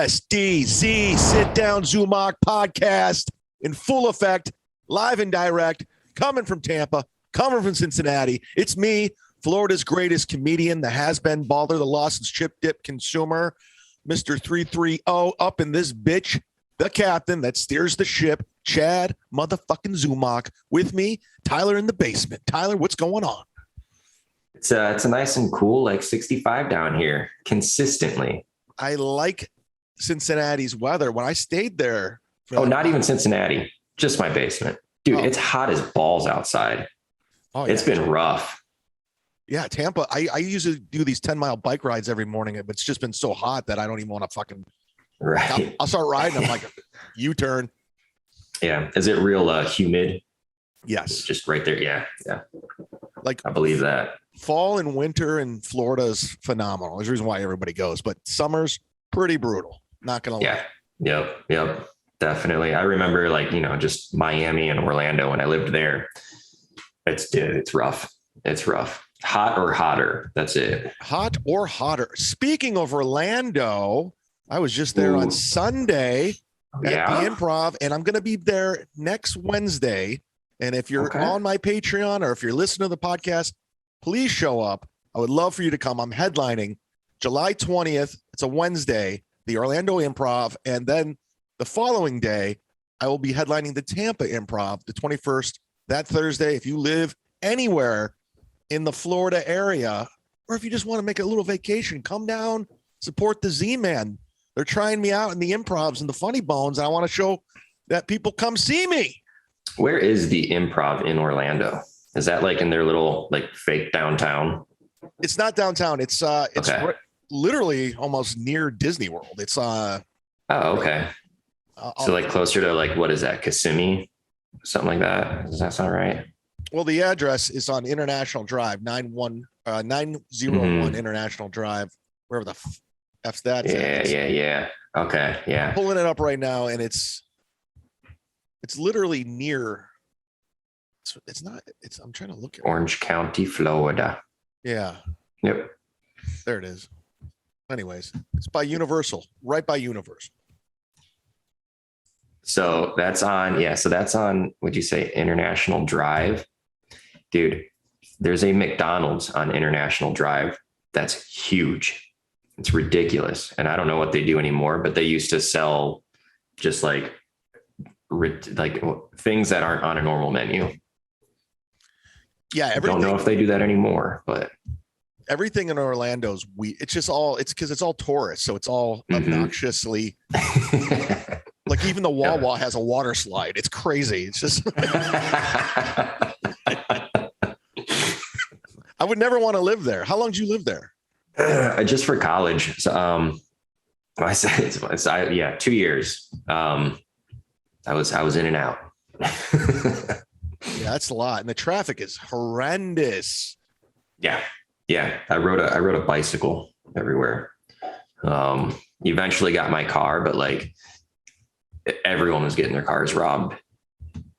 SDZ Sit Down Zumock podcast in full effect, live and direct, coming from Tampa, coming from Cincinnati. It's me, Florida's greatest comedian, the has-been baller, the lost and chip dip consumer, Mr. 330 up in this bitch, the captain that steers the ship, Chad motherfucking Zumock. With me, Tyler in the basement. Tyler, what's going on? It's a nice and cool, like 65 down here consistently. I like Cincinnati's weather. When I stayed there. Not even Cincinnati, just my basement. Dude, It's hot as balls outside. Oh, yeah. It's been rough. Yeah, Tampa. I usually do these 10-mile bike rides every morning, but it's just been so hot that I don't even want to fucking. Right. I'll start riding. I'm like, U-turn. Yeah. Is it real humid? Yes. It's just right there. Yeah. Yeah. Like, I believe that. Fall and winter in Florida is phenomenal. There's a reason why everybody goes, but summer's pretty brutal. Not going to lie. Yeah. Yep. Definitely. I remember just Miami and Orlando when I lived there. It's rough. It's rough. Hot or hotter. That's it. Hot or hotter. Speaking of Orlando, I was just there on Sunday at the Improv, and I'm going to be there next Wednesday. And if you're on my Patreon or if you're listening to the podcast, please show up. I would love for you to come. I'm headlining July 20th. It's a Wednesday, the Orlando Improv. And then the following day, I will be headlining the Tampa Improv, the 21st, that Thursday. If you live anywhere in the Florida area, or if you just want to make a little vacation, come down, support the Z-Man. They're trying me out in the Improvs and the Funny Bones. And I want to show that people come see me. Where is the Improv in Orlando? Is that like in their little fake downtown? It's not downtown. It's literally almost near Disney World. It's okay. So closer to what is that? Kissimmee? Something like that. Does that sound right? Well, the address is on International Drive, 901 International Drive, wherever the F's that is. Yeah. Okay. Yeah. I'm pulling it up right now, and it's literally near. I'm trying to look at Orange County, Florida. Yeah. Yep. There it is. Anyways, it's by Universal, right by Universal. So that's on, what'd you say, International Drive? Dude, there's a McDonald's on International Drive that's huge. It's ridiculous. And I don't know what they do anymore, but they used to sell just things that aren't on a normal menu. Yeah, I don't know if they do that anymore, but everything in Orlando's it's because it's all tourists, so it's all obnoxiously even the Wawa has a water slide. It's crazy. It's just I would never want to live there. How long did you live there? Just for college. So, I said 2 years. I was in and out. Yeah, that's a lot. And the traffic is horrendous. Yeah. I rode a bicycle everywhere. Eventually got my car, but everyone was getting their cars robbed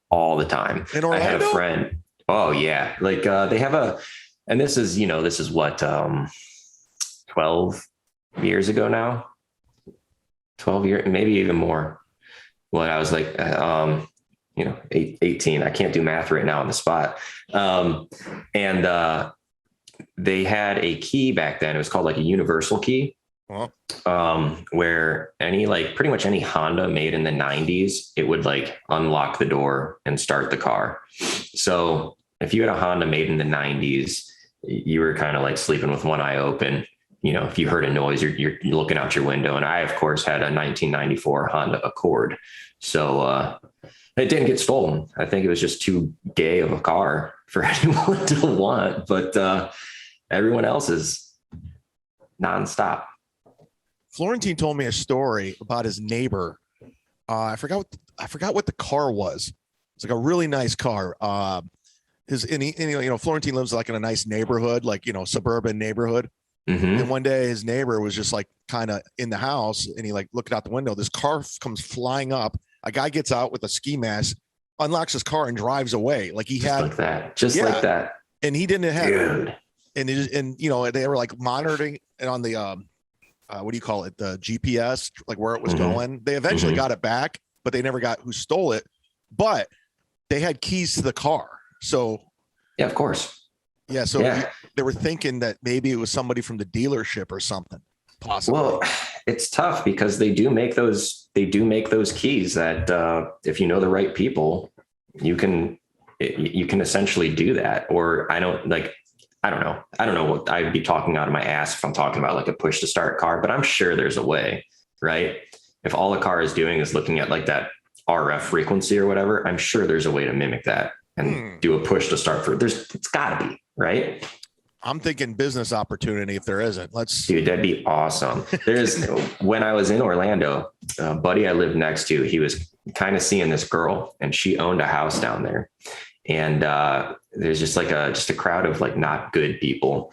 all the time. In Orlando? I had a friend. Oh yeah. They have and this is what, 12 years ago now, 12 years, maybe even more. When I was 18, I can't do math right now on the spot. And they had a key back then. It was called a universal key, where pretty much any Honda made in the 90s, it would unlock the door and start the car. So if you had a Honda made in the 90s, you were kind of sleeping with one eye open. If you heard a noise, you're looking out your window. And I, of course, had a 1994 Honda Accord. So it didn't get stolen. I think it was just too gay of a car for anyone to want. But everyone else is nonstop. Florentine told me a story about his neighbor. I forgot what the car was. It's a really nice car. Florentine lives in a nice neighborhood, suburban neighborhood. Mm-hmm. And one day his neighbor was just kind of in the house, and he looked out the window. This car comes flying up. A guy gets out with a ski mask, unlocks his car, and drives away. Like that. And he didn't have. Dude. And they were monitoring it on the what do you call it? The GPS, like where it was going. They eventually got it back, but they never got who stole it. But they had keys to the car. So yeah, of course. Yeah. So they were thinking that maybe it was somebody from the dealership or something. Possibly. Well, it's tough because they do make those keys that if you know the right people, you can essentially do that. Or I don't know what I'd be talking out of my ass if I'm talking about like a push to start car, but I'm sure there's a way, right? If all the car is doing is looking at like that RF frequency or whatever, I'm sure there's a way to mimic that and do a push to start for it's gotta be, right? I'm thinking business opportunity if there isn't. Dude, that'd be awesome. When I was in Orlando, a buddy I lived next to, he was kind of seeing this girl and she owned a house down there. And there's just like a crowd of like not good people.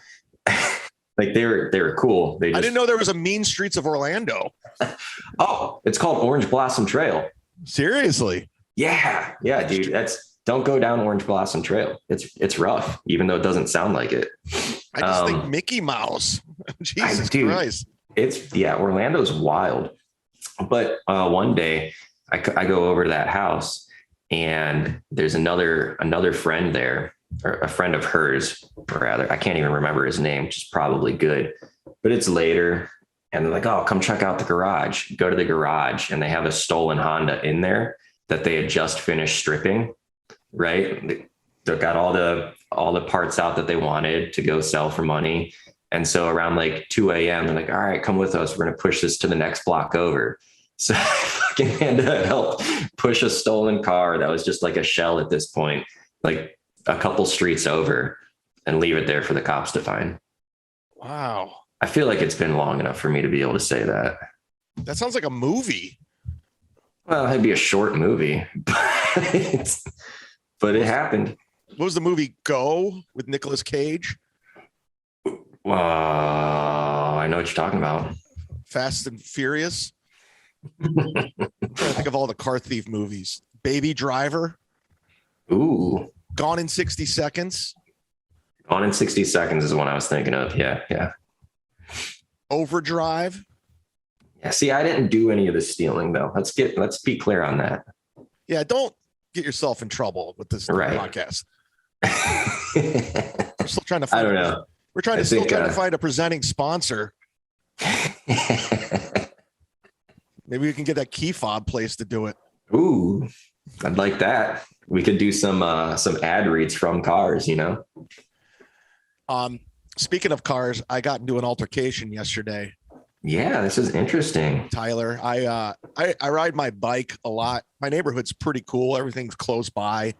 Like they were cool. I didn't know there was a mean streets of Orlando. Oh, it's called Orange Blossom Trail. Seriously? Yeah, dude. Don't go down Orange Blossom Trail. It's rough, even though it doesn't sound like it. I just think Mickey Mouse. Jesus Christ. Orlando's wild. But one day I go over to that house and there's another friend there, or a friend of hers, rather. I can't even remember his name, which is probably good. But it's later and they're like, oh, come check out the garage. Go to the garage and they have a stolen Honda in there that they had just finished stripping. Right. They got all the parts out that they wanted to go sell for money. And so around like 2 a.m., they're like, all right, come with us. We're going to push this to the next block over. So I fucking had to help push a stolen car that was just like a shell at this point, like a couple streets over, and leave it there for the cops to find. Wow. I feel like it's been long enough for me to be able to say that. That sounds like a movie. Well, it'd be a short movie, but it happened. What was the movie Go with Nicolas Cage? I know what you're talking about. Fast and Furious. I'm trying to think of all the car thief movies. Baby Driver. Ooh. Gone in 60 Seconds. Gone in 60 Seconds is the one I was thinking of. Yeah. Overdrive. Yeah. See, I didn't do any of the stealing though. Let's be clear on that. Yeah. Don't get yourself in trouble with this podcast. We're still trying to find, I don't know. We're trying to find a presenting sponsor. Maybe we can get that key fob place to do it. Ooh, I'd like that. We could do some ad reads from cars, you know? Speaking of cars, I got into an altercation yesterday. Yeah, this is interesting. Tyler, I ride my bike a lot. My neighborhood's pretty cool. Everything's close by.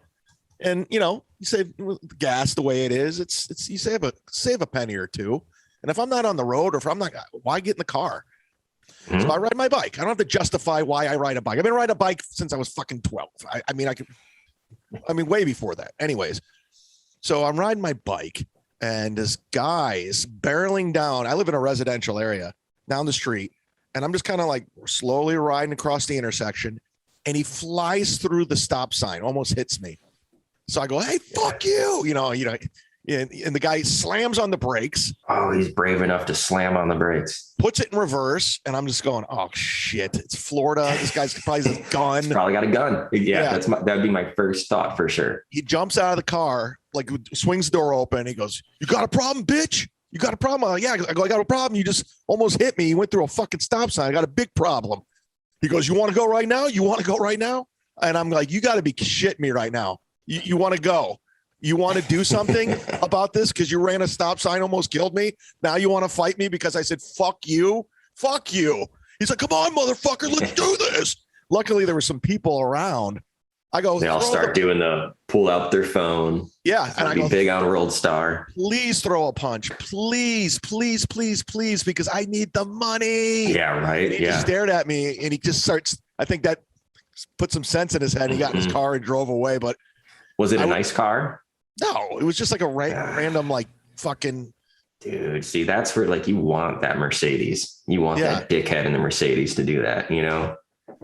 And, you know, you save gas the way it is. It's you save a penny or two. And if I'm not on the road or if I'm not, why get in the car? Mm-hmm. So I ride my bike. I don't have to justify why I ride a bike. I've been riding a bike since I was fucking 12. I mean, way before that. Anyways, so I'm riding my bike and this guy is barreling down. I live in a residential area down the street. And I'm just kind of like slowly riding across the intersection. And he flies through the stop sign, almost hits me. So I go, hey, fuck you. You know, and the guy slams on the brakes. Oh, he's brave enough to slam on the brakes. Puts it in reverse. And I'm just going, oh, shit. It's Florida. This guy's probably got a gun. He's probably got a gun. Yeah. That'd be my first thought for sure. He jumps out of the car, like swings the door open. He goes, you got a problem, bitch? You got a problem? Yeah, I got a problem. You just almost hit me. You went through a fucking stop sign. I got a big problem. He goes, you want to go right now? You want to go right now? And I'm like, you got to be shitting me right now. You want to go? You want to do something about this because you ran a stop sign, almost killed me. Now you want to fight me because I said, fuck you. Fuck you. He's like, come on, motherfucker. Let's do this. Luckily, there were some people around. I go, they all start doing the pull out their phone. Yeah. And I go, big on World Star. Please throw a punch. Please, please, please, please, because I need the money. Yeah, right. And he just stared at me and he just starts, I think that put some sense in his head. He got in his car and drove away. But was it a nice car? No, it was just like a random, like fucking. Dude, see, that's where like you want that Mercedes. You want that dickhead in the Mercedes to do that, you know?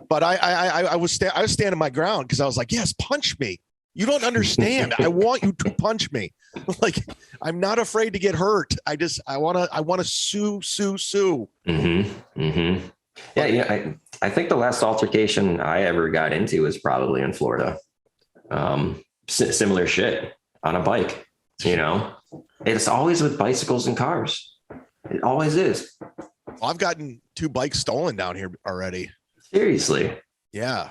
But I was standing my ground because I was like, yes, punch me. You don't understand. I want you to punch me. Like, I'm not afraid to get hurt. I want to sue. Mm-hmm. Mm-hmm. Yeah. I think the last altercation I ever got into was probably in Florida. Similar shit on a bike, it's always with bicycles and cars. It always is. Well, I've gotten 2 bikes stolen down here already. Seriously. Yeah.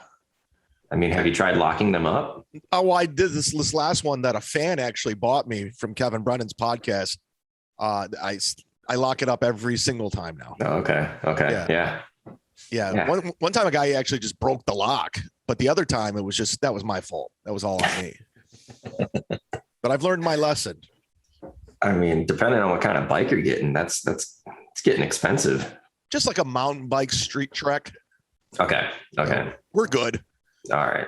I mean, have you tried locking them up? Oh, well, I did this last one that a fan actually bought me from Kevin Brennan's podcast. I lock it up every single time now. Oh, okay. Yeah. One time a guy actually just broke the lock, but the other time that was my fault. That was all on me. But I've learned my lesson. I mean, depending on what kind of bike you're getting, it's getting expensive. Just like a mountain bike street trek. Okay. We're good. All right.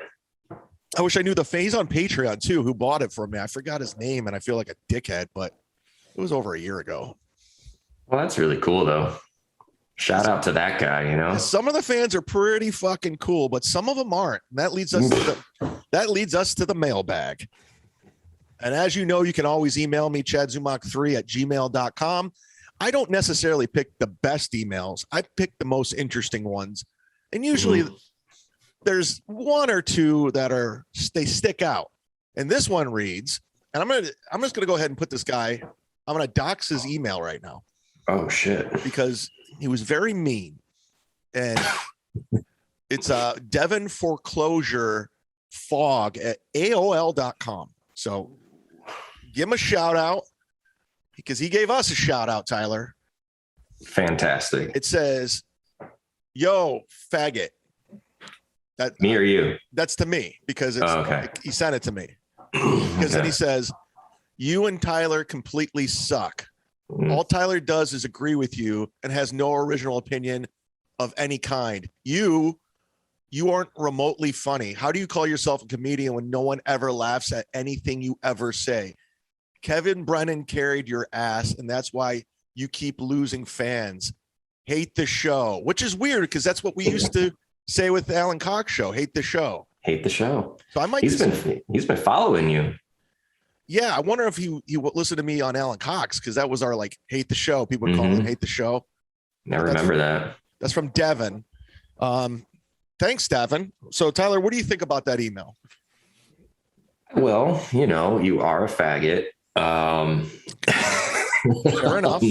I wish I knew the phase on Patreon too, who bought it for me. I forgot his name and I feel like a dickhead, but it was over a year ago. Well, that's really cool though. Shout out to that guy, Some of the fans are pretty fucking cool, but some of them aren't. And that leads us to the mailbag. And as you know, you can always email me, chadzumock3@gmail.com. I don't necessarily pick the best emails. I pick the most interesting ones. And usually there's 1 or 2 that they stick out. And this one reads, and I'm just going to go ahead and put this guy, I'm going to dox his email right now. Oh shit. Because he was very mean. And it's Devon Foreclosure Fog at AOL.com. So give him a shout out because he gave us a shout out, Tyler. Fantastic. It says, "Yo, faggot." That me or you? That's to me because he sent it to me. Because then he says, "You and Tyler completely suck. All Tyler does is agree with you and has no original opinion of any kind. You aren't remotely funny. How do you call yourself a comedian when no one ever laughs at anything you ever say? Kevin Brennan carried your ass, and that's why you keep losing fans. Hate the show," which is weird because that's what we used to say with the Alan Cox show. Hate the show. Hate the show. So I might. He's been following you. Yeah, I wonder if he listened to me on Alan Cox because that was our hate the show. People would call it hate the show. I remember that. That's from Devin. Thanks, Devin. So Tyler, what do you think about that email? Well, you are a faggot. Fair enough.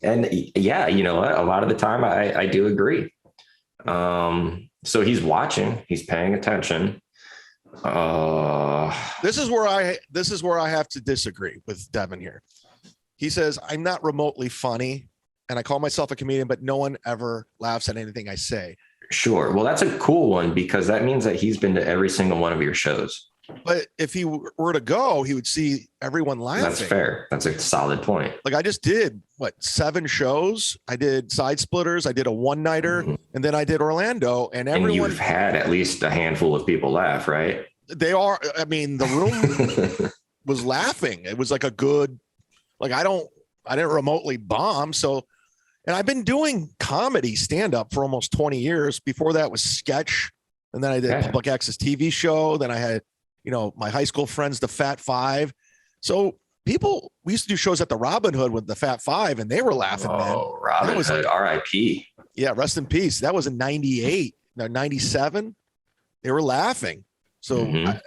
And yeah, you know what? A lot of the time I do agree. So he's watching, he's paying attention. This is where I have to disagree with Devin here. He says, "I'm not remotely funny and I call myself a comedian, but no one ever laughs at anything I say." Sure. Well, that's a cool one because that means that he's been to every single one of your shows. But if he were to go, he would see everyone laughing. That's fair. That's a solid point. Like I just did 7 shows. I did Side Splitters. I did a one-nighter, and then I did Orlando. And you've had at least a handful of people laugh, right? They are. I mean, the room was laughing. It was like a good. Like I didn't remotely bomb. So, and I've been doing comedy stand-up for almost 20 years. Before that was sketch, and then I did a public access TV show. Then I had. My high school friends, the Fat Five. So we used to do shows at the Robin Hood with the Fat Five, and they were laughing. Oh, Robin Hood, R.I.P. Yeah, rest in peace. That was in 98, 97. They were laughing. So,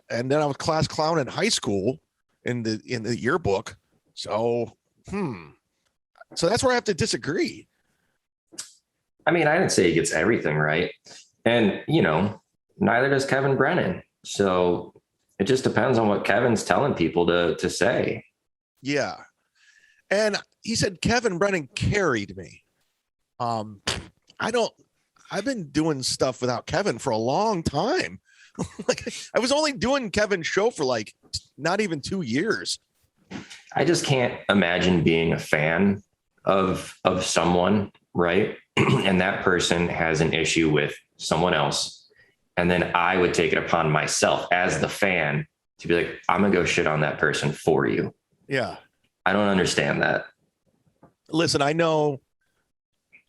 and then I was class clown in high school in the yearbook. So, so that's where I have to disagree. I mean, I didn't say he gets everything right, and neither does Kevin Brennan. So. It just depends on what Kevin's telling people to say. Yeah. And he said, Kevin Brennan carried me. I've been doing stuff without Kevin for a long time. I was only doing Kevin's show for not even 2 years. I just can't imagine being a fan of someone, right? And that person has an issue with someone else. And then I would take it upon myself as the fan to be like, I'm going to go shit on that person for you. Yeah. I don't understand that. Listen, I know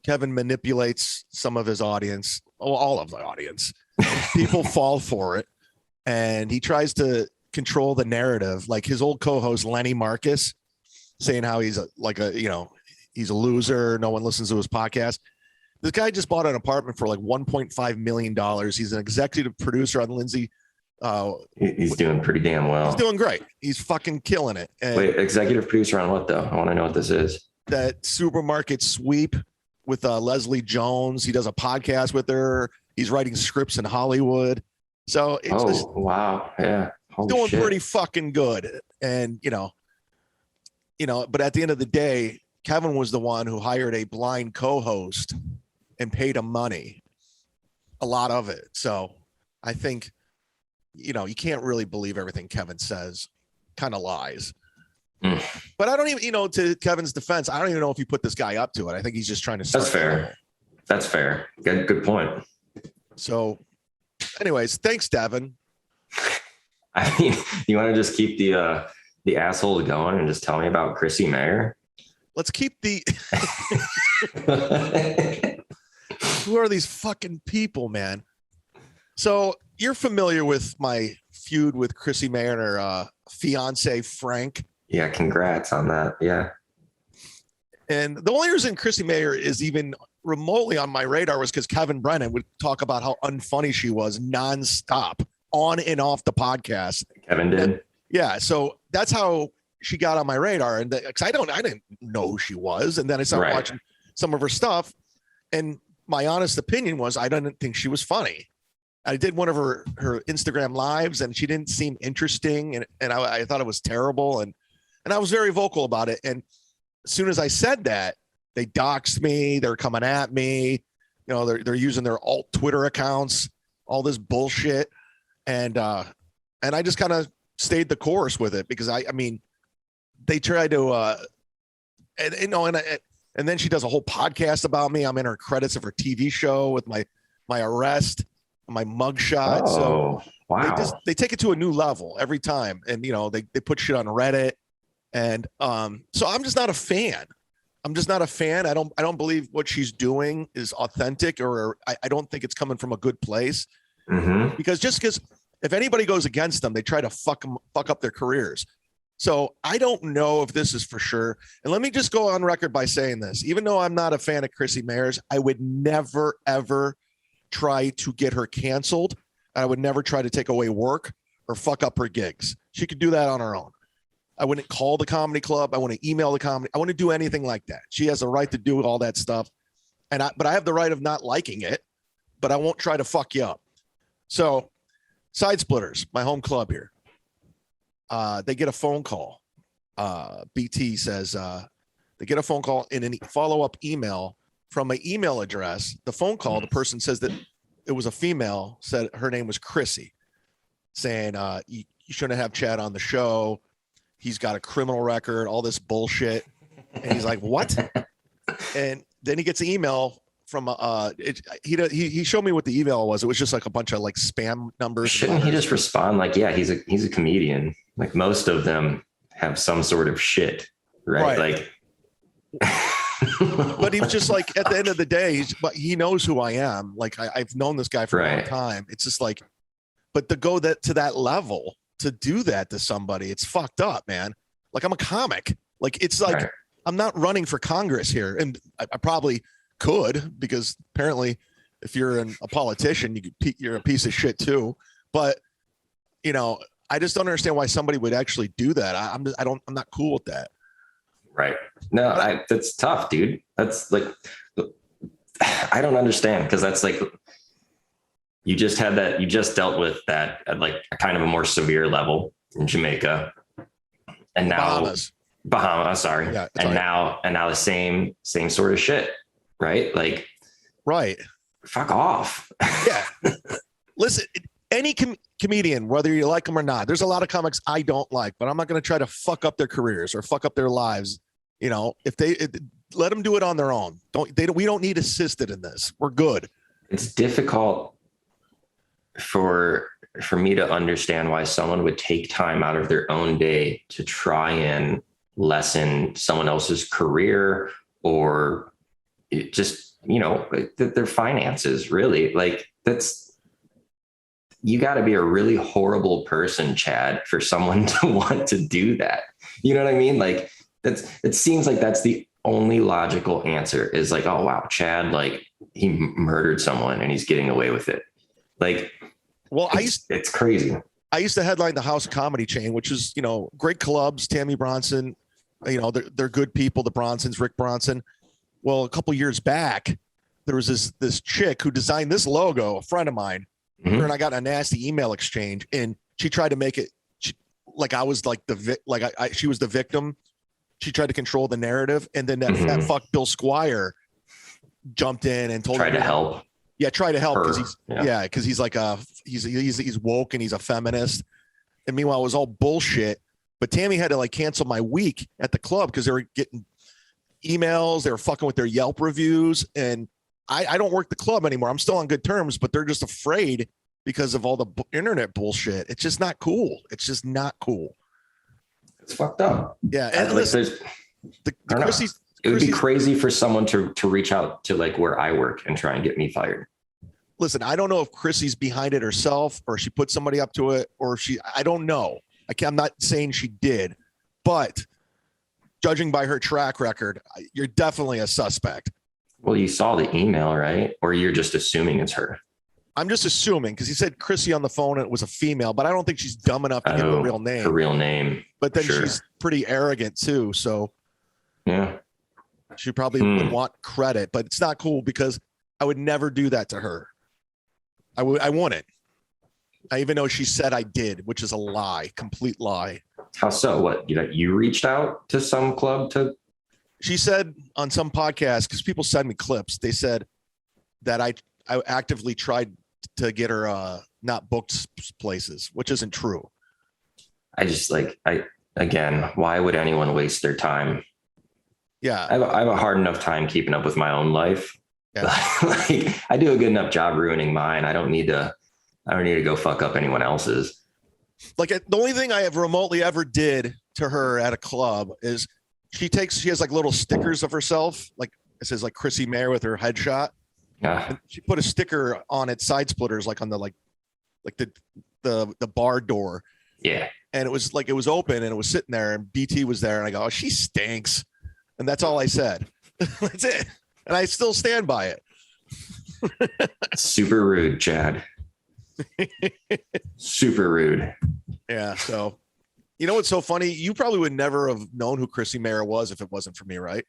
Kevin manipulates some of his audience, all of the audience. People fall for it. and he tries to control the narrative. Like his old co-host Lenny Marcus saying how he's he's a loser. No one listens to his podcast. This guy just bought an apartment for like $1.5 million. He's an executive producer on Lindsay. He's doing pretty damn well. He's doing great. He's fucking killing it. And wait, executive producer on what though? I want to know what this is. That Supermarket Sweep with Leslie Jones. He does a podcast with her. He's writing scripts in Hollywood. So it's wow. Yeah. Holy doing shit. pretty fucking good. And, but at the end of the day, Kevin was the one who hired a blind co-host and paid him money, a lot of it. So I think, you can't really believe everything Kevin says, kind of lies. But I don't even, to Kevin's defense, I don't even know if he put this guy up to it. I think he's just trying to. That's fair. That's fair. Good point. So anyways, thanks, Devin. I mean, you want to just keep the assholes going and just tell me about Chrissie Mayr? Let's keep the. Who are these fucking people, man? So you're familiar with my feud with Chrissie Mayr and her fiance, Frank. Yeah, congrats on that. Yeah. And the only reason Chrissie Mayr is even remotely on my radar was because Kevin Brennan would talk about how unfunny she was nonstop on and off the podcast. Kevin did? Yeah. So that's how she got on my radar. And because I didn't know who she was. And then I started watching some of her stuff. And my honest opinion was I didn't think she was funny. I did one of her Instagram lives and she didn't seem interesting. And I thought it was terrible. And I was very vocal about it. And as soon as I said that, they doxed me. They're coming at me. They're using their alt Twitter accounts, all this bullshit. And I just kind of stayed the course with it because I mean, they tried to, and then she does a whole podcast about me. I'm in her credits of her TV show with my arrest, my mugshot. Oh, so wow. They take it to a new level every time. And, they put shit on Reddit. And so I'm just not a fan. I don't believe what she's doing is authentic, or I don't think it's coming from a good place. Mm-hmm. Because if anybody goes against them, they try to fuck up their careers. So I don't know if this is for sure. And let me just go on record by saying this. Even though I'm not a fan of Chrissie Mayr's, I would never, ever try to get her canceled. I would never try to take away work or fuck up her gigs. She could do that on her own. I wouldn't call the comedy club. I wouldn't email the comedy. I wouldn't do anything like that. She has the right to do all that stuff. But I have the right of not liking it, but I won't try to fuck you up. So Side Splitters, my home club here. They get a phone call. BT says they get a phone call in a follow-up email from an email address. The phone call, the person says that it was a female, said her name was Chrissie, saying you shouldn't have Chad on the show. He's got a criminal record, all this bullshit. And he's like, what? And then he gets an email from he showed me what the email was. It was just like a bunch of like spam numbers. Shouldn't he just respond like, yeah, he's a comedian. Like most of them have some sort of shit, right? Like, but he was just like, at the end of the day, he knows who I am. Like I've known this guy for a long time. It's just like, but to go to that level, to do that to somebody, it's fucked up, man. Like I'm a comic. Like it's like I'm not running for Congress here, and I probably could, because apparently, if you're a politician, you're a piece of shit too. But I just don't understand why somebody would actually do that. I'm not cool with that. Right? No, that's tough, dude. That's like, I don't understand, because that's like, you just dealt with that at like a kind of a more severe level in Jamaica, and now Bahamas, sorry. Yeah, and now the same sort of shit, right? Like, right. Fuck off. Yeah. Listen, any comedian, whether you like them or not, there's a lot of comics I don't like, but I'm not going to try to fuck up their careers or fuck up their lives. If they let them do it on their own. We don't need assisted in this. We're good. It's difficult for me to understand why someone would take time out of their own day to try and lessen someone else's career, or just, their finances, really. Like you got to be a really horrible person, Chad, for someone to want to do that. You know what I mean? Like it seems like that's the only logical answer is like, oh, wow, Chad, like he murdered someone and he's getting away with it. Like, well, it's crazy. I used to headline the House Comedy chain, which is, you know, great clubs, Tammy Bronson, you know, they're good people, the Bronsons, Rick Bronson. Well, a couple years back, there was this chick who designed this logo, a friend of mine, and I got a nasty email exchange, and she tried to make it like I was like she was the victim. She tried to control the narrative, and then that fuck Bill Squire jumped in and told her to help. Yeah, try to help because he's like he's woke and he's a feminist. And meanwhile, it was all bullshit. But Tammy had to like cancel my week at the club because they were getting emails, they were fucking with their Yelp reviews, and I don't work the club anymore. I'm still on good terms, but they're just afraid because of all the internet bullshit. It's just not cool. It's just not cool. It's fucked up. Yeah, and listen, it would be crazy for someone to reach out to like where I work and try and get me fired. Listen, I don't know if Chrissie's behind it herself or she put somebody up to it or I don't know. I'm not saying she did, but judging by her track record, you're definitely a suspect. Well, you saw the email, right? Or you're just assuming it's her? I'm just assuming because he said Chrissie on the phone and it was a female, but I don't think she's dumb enough to give her real name. Her real name. But then she's pretty arrogant too. So yeah, she probably would want credit, but it's not cool because I would never do that to her. I wouldn't. I even know she said I did, which is a lie, complete lie. How so? What, you reached out to some club to? She said on some podcast, because people send me clips, they said that I actively tried to get her not booked places, which isn't true. I just again, why would anyone waste their time? Yeah. I have a hard enough time keeping up with my own life. Yeah. Like I do a good enough job ruining mine. I don't need to go fuck up anyone else's. Like the only thing I have remotely ever did to her at a club is she has like little stickers of herself. Like it says like Chrissie Mayr with her headshot. Yeah. She put a sticker on its side splitters, like on the, like the bar door. Yeah. And it was open and it was sitting there and BT was there. And I go, oh, she stinks. And that's all I said. That's it. And I still stand by it. Super rude, Chad. Super rude. Yeah. So, you know what's so funny? You probably would never have known who Chrissie Mayr was if it wasn't for me, right?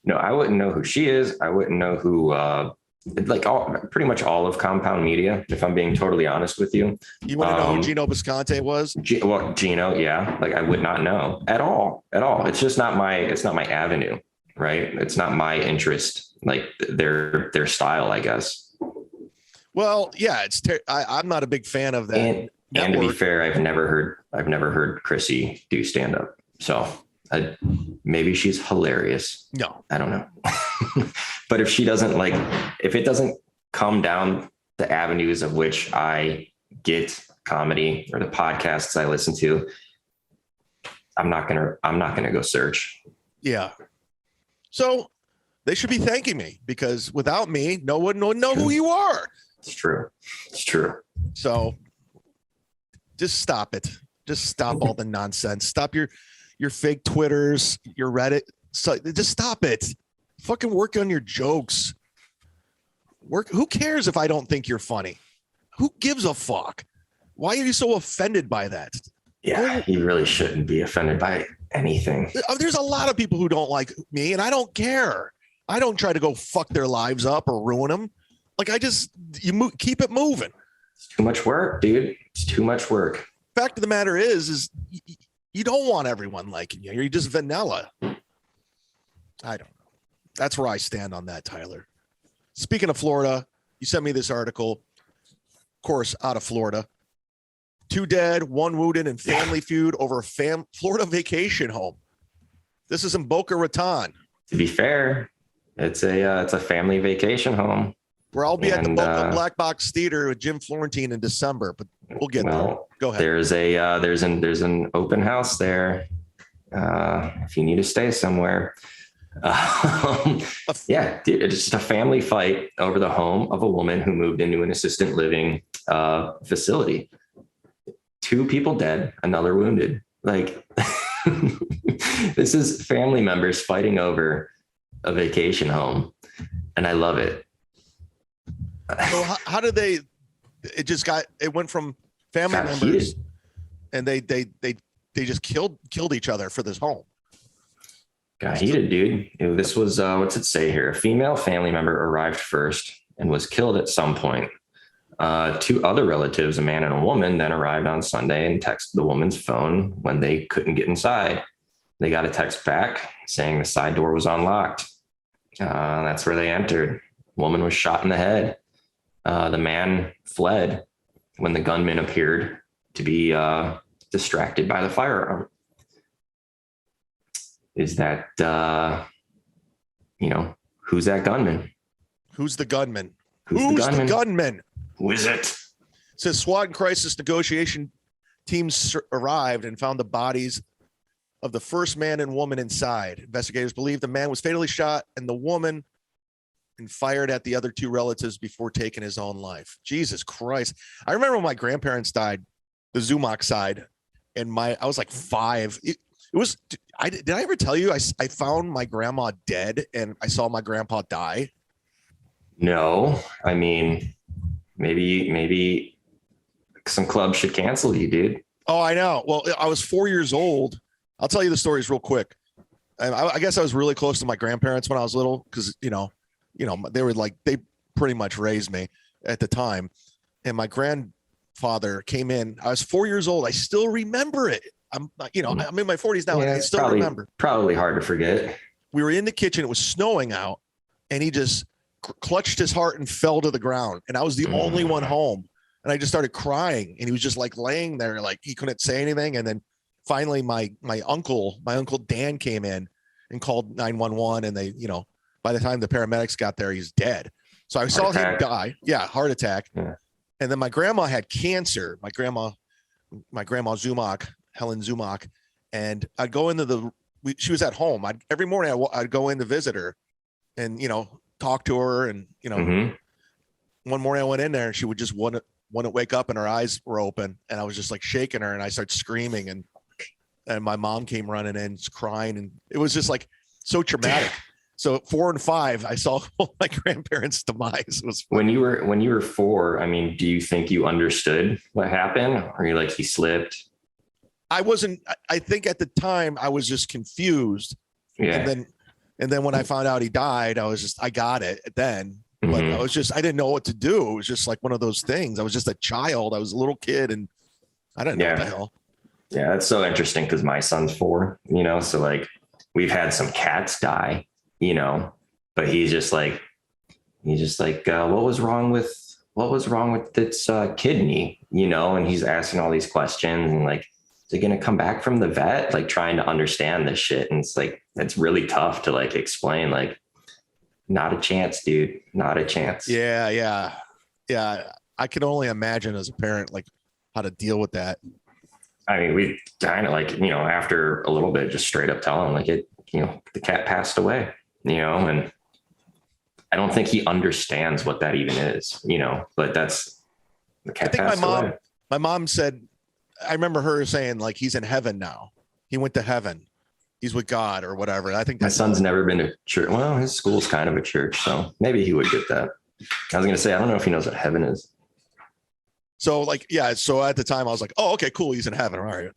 No, I wouldn't know who she is. I wouldn't know who, pretty much all of Compound Media, if I'm being totally honest with you. You want to know who Gino Bisconte was? Gino, yeah. Like I would not know at all. It's just not it's not my avenue, right? It's not my interest, like their style, I guess. Well, yeah, I'm not a big fan of that. And to be fair, I've never heard Chrissie do stand up. So maybe she's hilarious. No, I don't know. But if it doesn't come down the avenues of which I get comedy or the podcasts I listen to, I'm not gonna go search. Yeah. So they should be thanking me because without me, no one would know who you are. It's true. So just stop it. Just stop all the nonsense. Stop your fake Twitters, your Reddit. So just stop it. Fucking work on your jokes. Who cares if I don't think you're funny? Who gives a fuck? Why are you so offended by that? Yeah, you really shouldn't be offended by anything. There's a lot of people who don't like me, and I don't care. I don't try to go fuck their lives up or ruin them. Like keep it moving. It's too much work, dude. It's too much work. Fact of the matter is you don't want everyone liking you. You're just vanilla. I don't know. That's where I stand on that, Tyler. Speaking of Florida, you sent me this article, of course, out of Florida. 2 dead, 1 wounded in family feud over a Florida vacation home. This is in Boca Raton. To be fair, it's a family vacation home. Where I'll be at the Boca Black Box Theater with Jim Florentine in December, but we'll get there. Go ahead. There's an open house there if you need to stay somewhere. Yeah, dude, it's just a family fight over the home of a woman who moved into an assisted living facility. 2 people dead, another wounded. Like, this is family members fighting over a vacation home, and I love it. So how did they? It went from family members, heated. And they just killed each other for this home. Got heated, dude. This was what's it say here? A female family member arrived first and was killed at some point. 2 other relatives, a man and a woman, then arrived on Sunday and texted the woman's phone when they couldn't get inside. They got a text back saying the side door was unlocked. That's where they entered. Woman was shot in the head. The man fled when the gunman appeared to be distracted by the firearm. Is that, who's that gunman? Who's the gunman? Who's the gunman? Who is it? Says SWAT and crisis negotiation teams arrived and found the bodies of the first man and woman inside. Investigators believe the man was fatally shot and the woman and fired at the other 2 relatives before taking his own life. Jesus Christ. I remember when my grandparents died, the Zumock side, and I was like 5. It was, did I ever tell you I found my grandma dead and I saw my grandpa die? No, I mean, maybe some clubs should cancel you, dude. Oh, I know. Well, I was 4 years old. I'll tell you the stories real quick. I guess I was really close to my grandparents when I was little because, they were like, they pretty much raised me at the time. And my grandfather came in. I was 4 years old. I still remember it. I'm in my 40s now, and I still remember. Probably hard to forget. We were in the kitchen. It was snowing out, and he just clutched his heart and fell to the ground. And I was the only one home. And I just started crying, and he was just like laying there, like he couldn't say anything. And then finally, my uncle Dan came in and called 911, and they, by the time the paramedics got there, he's dead. So I saw him die. Yeah, heart attack. Yeah. And then my grandma had cancer. My grandma Zumock, Helen Zumock, and I'd go into she was at home. Every morning I'd go in to visit her, and talk to her, and one morning I went in there and she would just wouldn't wake up, and her eyes were open, and I was just like shaking her, and I started screaming, and my mom came running in crying, and it was just like so traumatic. So 4 and 5, I saw my grandparents' demise. It was funny. When you were 4, I mean, do you think you understood what happened, or you're like, he slipped? I wasn't. I think at the time I was just confused. Yeah. And then when I found out he died, I got it then. But I didn't know what to do. It was just like one of those things. I was just a child. I was a little kid, and I didn't know what the hell. Yeah, that's so interesting because my son's 4. So like we've had some cats die. But he's just like, what was wrong with its kidney, and he's asking all these questions, and like, is it going to come back from the vet? Like trying to understand this shit. And it's like, it's really tough to like explain, like, not a chance, dude, not a chance. Yeah. I can only imagine as a parent, like how to deal with that. I mean, we kind of like, after a little bit, just straight up tell him like the cat passed away. And I don't think he understands what that even is, but that's the cat. I think my mom said, I remember her saying like, he's in heaven now. He went to heaven. He's with God or whatever. I think my son's never been to church. Well, his school's kind of a church, so maybe he would get that. I was going to say, I don't know if he knows what heaven is. So like, yeah. So at the time I was like, oh, okay, cool. He's in heaven. All right.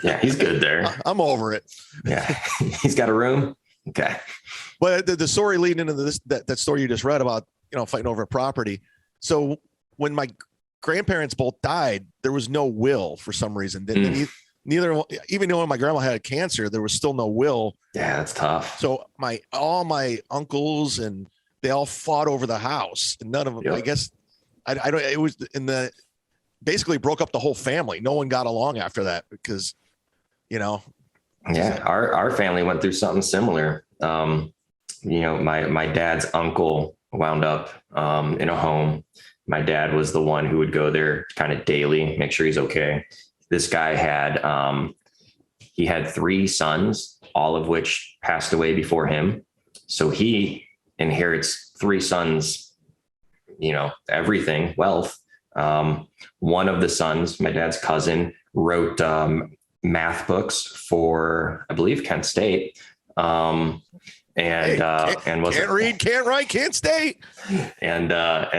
Yeah. He's good there. I'm over it. Yeah. He's got a room. Okay. But the story leading into that story you just read about, fighting over property. So when my grandparents both died, there was no will for some reason. Neither, even though my grandma had cancer, there was still no will. Yeah, that's tough. So all my uncles, and they all fought over the house, and none of them, I guess, I don't, it was basically broke up the whole family. No one got along after that because, Yeah, our family went through something similar. My dad's uncle wound up in a home. My dad was the one who would go there kind of daily, make sure he's okay. This guy had he had 3 sons, all of which passed away before him. So he inherits 3 sons, everything, wealth. One of the sons, my dad's cousin, wrote math books for, I believe, Kent State. And was can't read, can't write, can't state, and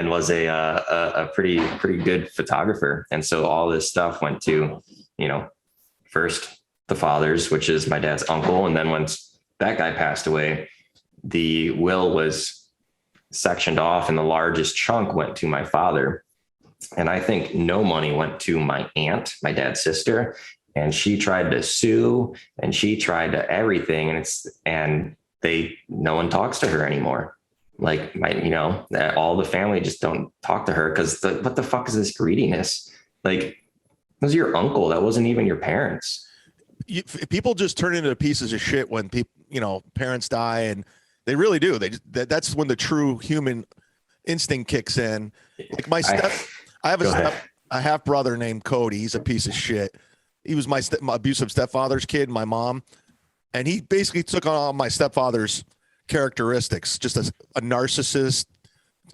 was a pretty good photographer. And so all this stuff went to, first the father's, which is my dad's uncle. And then once that guy passed away, the will was sectioned off and the largest chunk went to my father. And I think no money went to my aunt, my dad's sister. And she tried to sue and she tried to everything. And no one talks to her anymore. Like all the family just don't talk to her because what the fuck is this greediness? Like, it was your uncle. That wasn't even your parents. People just turn into pieces of shit when people, parents die, and they really do. That's when the true human instinct kicks in. Like I have a half brother named Cody. He's a piece of shit. He was my abusive stepfather's kid, my mom. And he basically took on all my stepfather's characteristics, just as a narcissist.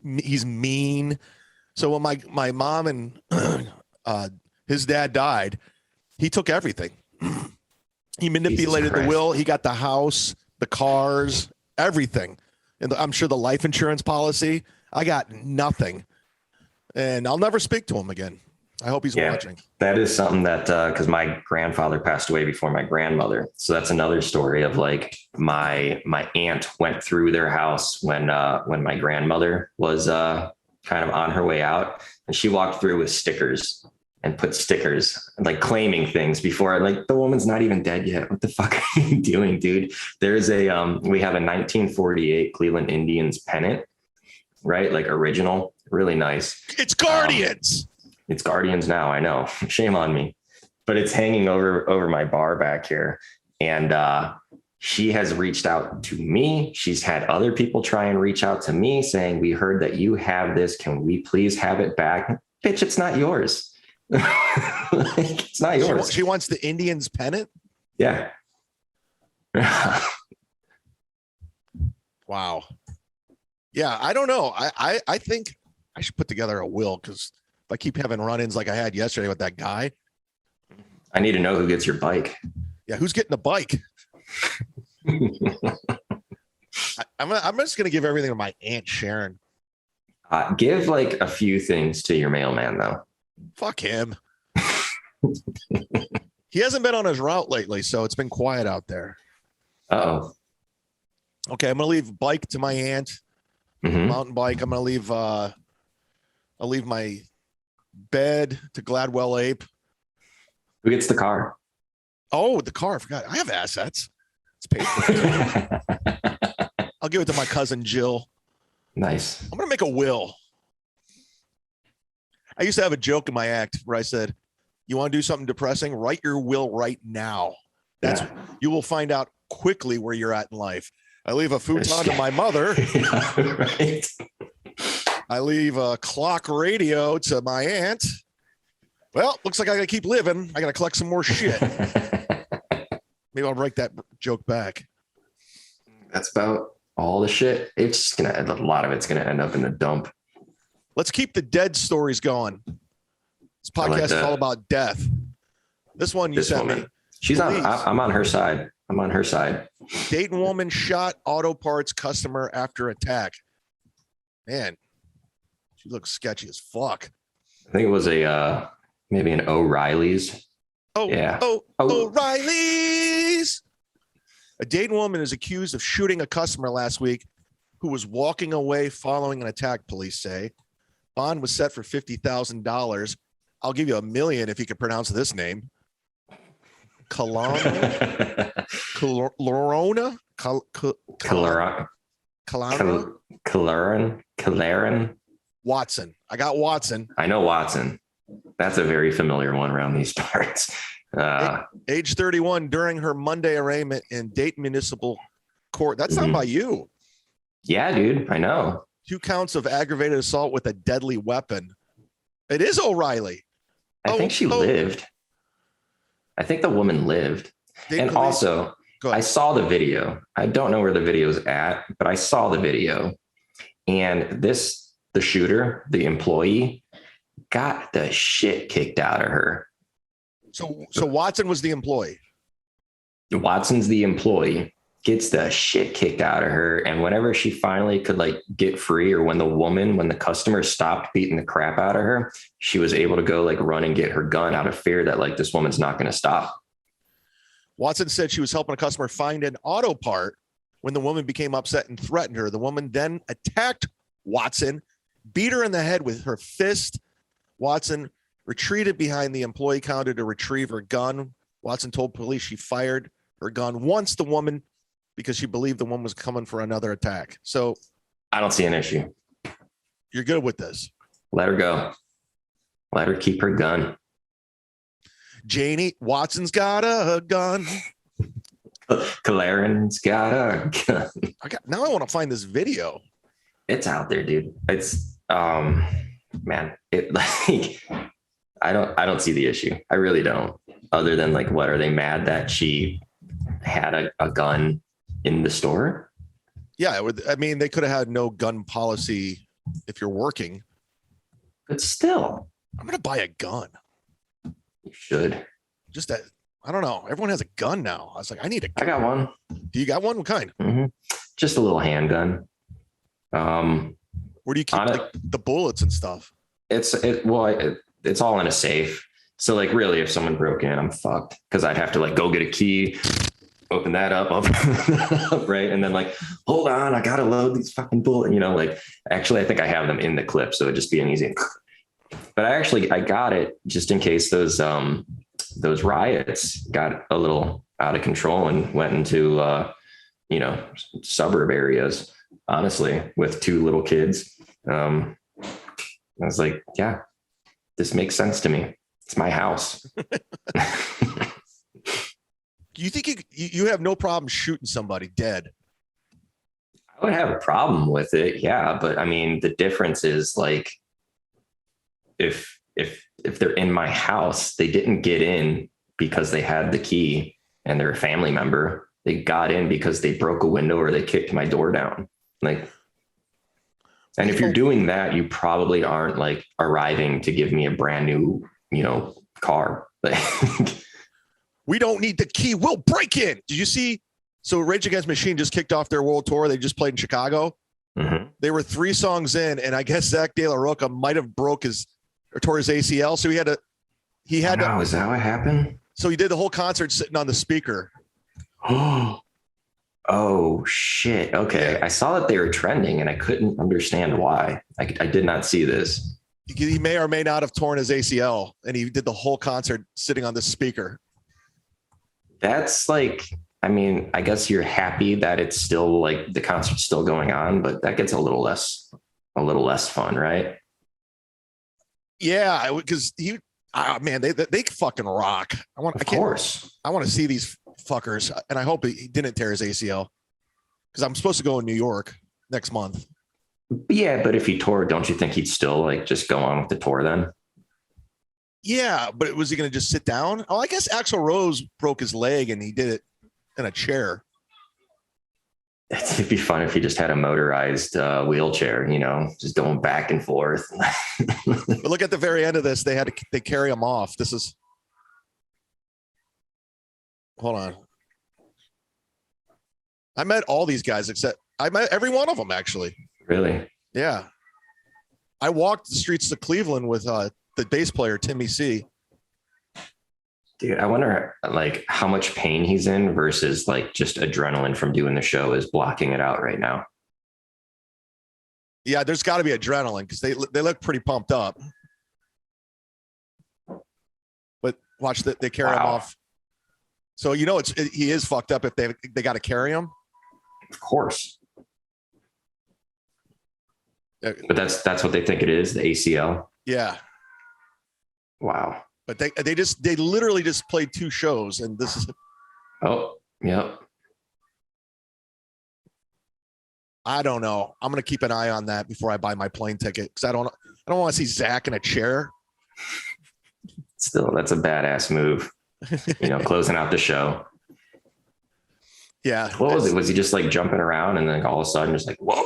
He's mean. So when my mom and his dad died, he took everything. He manipulated the will. He got the house, the cars, everything. And I'm sure the life insurance policy. I got nothing. And I'll never speak to him again. I hope he's watching. That is something that, because my grandfather passed away before my grandmother. So that's another story of like my aunt went through their house when my grandmother was kind of on her way out, and she walked through with stickers and put stickers like claiming things before, like, the woman's not even dead yet. What the fuck are you doing, dude? There's we have a 1948 Cleveland Indians pennant, right? Like original, really nice. It's Guardians. It's Guardians now. I know. Shame on me, but it's hanging over my bar back here. And she has reached out to me. She's had other people try and reach out to me saying, we heard that you have this. Can we please have it back? Bitch, it's not yours. It's not yours. She wants the Indians pennant. Yeah. Wow. Yeah. I don't know. I think I should put together a will, because if I keep having run-ins like I had yesterday with that guy. I need to know who gets your bike. Yeah. Who's getting the bike? I'm just going to give everything to my Aunt Sharon. Give like a few things to your mailman though. Fuck him. He hasn't been on his route lately, so it's been quiet out there. Uh-oh. Okay, I'm gonna leave bike to my aunt. Mm-hmm. Mountain bike. I'm gonna leave. I'll leave my bed to Gladwell Ape. Who gets the car? Oh, the car. I forgot. I have assets. It's paid for. I'll give it to my cousin Jill. Nice. I'm gonna make a will. I used to have a joke in my act where I said, you want to do something depressing? Write your will right now. You will find out quickly where you're at in life. I leave a futon to my mother. Yeah, right. I leave a clock radio to my aunt. Well, looks like I got to keep living. I got to collect some more shit. Maybe I'll break that joke back. That's about all the shit. It's going to end, a lot of it's going to end up in the dump. Let's keep the dead stories going. This podcast is all about death. This one you sent me. She's on. I'm on her side. I'm on her side. Dayton woman shot auto parts customer after attack. Man, she looks sketchy as fuck. I think it was maybe an O'Reilly's. Oh, yeah. O'Reilly's. A Dayton woman is accused of shooting a customer last week who was walking away following an attack, police say. Bond was set for $50,000. I'll give you $1 million if you can pronounce this name. Kalana? Kalaran. Watson. I got Watson. I know Watson. That's a very familiar one around these parts. Age 31 during her Monday arraignment in Dayton Municipal Court. That's not by you. Yeah, dude. I know. 2 counts of aggravated assault with a deadly weapon. It is O'Reilly. I think she lived. I think the woman lived. And also, I saw the video. I don't know where the video is at, but I saw the video. And the shooter, the employee, got the shit kicked out of her. So Watson was the employee. Watson's the employee, gets the shit kicked out of her. And whenever she finally could like get free, or when the customer stopped beating the crap out of her, she was able to go like run and get her gun out of fear that like this woman's not going to stop. Watson said she was helping a customer find an auto part when the woman became upset and threatened her. The woman then attacked Watson, beat her in the head with her fist. Watson retreated behind the employee counter to retrieve her gun. Watson told police she fired her gun once because she believed the woman was coming for another attack. So I don't see an issue. You're good with this. Let her go. Let her keep her gun. Janie, Watson's got a gun. Claren's got a gun. Now I want to find this video. It's out there, dude. It's man, it like I don't see the issue. I really don't. Other than like, what are they mad that she had a gun in the store? Yeah, I mean, they could have had no gun policy if you're working. But still, I'm gonna buy a gun. You should. Just that, I don't know. Everyone has a gun now. I was like, I need a gun. I got one. Do you got one? What kind? Mm-hmm. Just a little handgun. Where do you keep the bullets and stuff? It's all in a safe. So like, really, if someone broke in, I'm fucked, because I'd have to like go get a key, open that up, right, and then like, hold on, I gotta load these fucking bullets. Like, actually, I think I have them in the clip, so it'd just be an easy. But I got it just in case those riots got a little out of control and went into suburb areas. Honestly, with two little kids, I was like, yeah, this makes sense to me. It's my house. You think you have no problem shooting somebody dead? I would have a problem with it, yeah. But I mean, the difference is like, if they're in my house, they didn't get in because they had the key and they're a family member. They got in because they broke a window or they kicked my door down. Like, and if you're doing that, you probably aren't like arriving to give me a brand new, car. We don't need the key. We'll break in. Did you see? So Rage Against the Machine just kicked off their world tour. They just played in Chicago. Mm-hmm. They were 3 songs in, and I guess Zach De La Rocha might have tore his ACL. So he had to. Is that what happened? So he did the whole concert sitting on the speaker. Oh shit. Okay. Yeah. I saw that they were trending and I couldn't understand why. I did not see this. He may or may not have torn his ACL, and he did the whole concert sitting on the speaker. That's like, I mean, I guess you're happy that it's still like the concert's still going on, but that gets a little less fun, right? Yeah, because they fucking rock. I want to see these fuckers, and I hope he didn't tear his ACL, because I'm supposed to go in New York next month. Yeah, but if he tore, don't you think he'd still like just go on with the tour then? Yeah, but was he going to just sit down? Oh, I guess Axl Rose broke his leg and he did it in a chair. It'd be fun if he just had a motorized wheelchair, just going back and forth. But look at the very end of this. They carry him off. Hold on. I met all these guys I met every one of them, actually. Really? Yeah. I walked the streets of Cleveland with the bass player, Timmy C. Dude, I wonder like how much pain he's in versus like just adrenaline from doing the show is blocking it out right now. Yeah, there's got to be adrenaline because they look pretty pumped up. But watch that they carry him off. So he is fucked up if they got to carry him. Of course. But that's what they think it is, the ACL. Yeah. Wow. But they literally just played 2 shows, and this is. Oh, yep. I don't know. I'm gonna keep an eye on that before I buy my plane ticket, because I don't want to see Zach in a chair. Still, that's a badass move. Closing out the show. Yeah. What was it? Was he just like jumping around and then all of a sudden just like, whoa?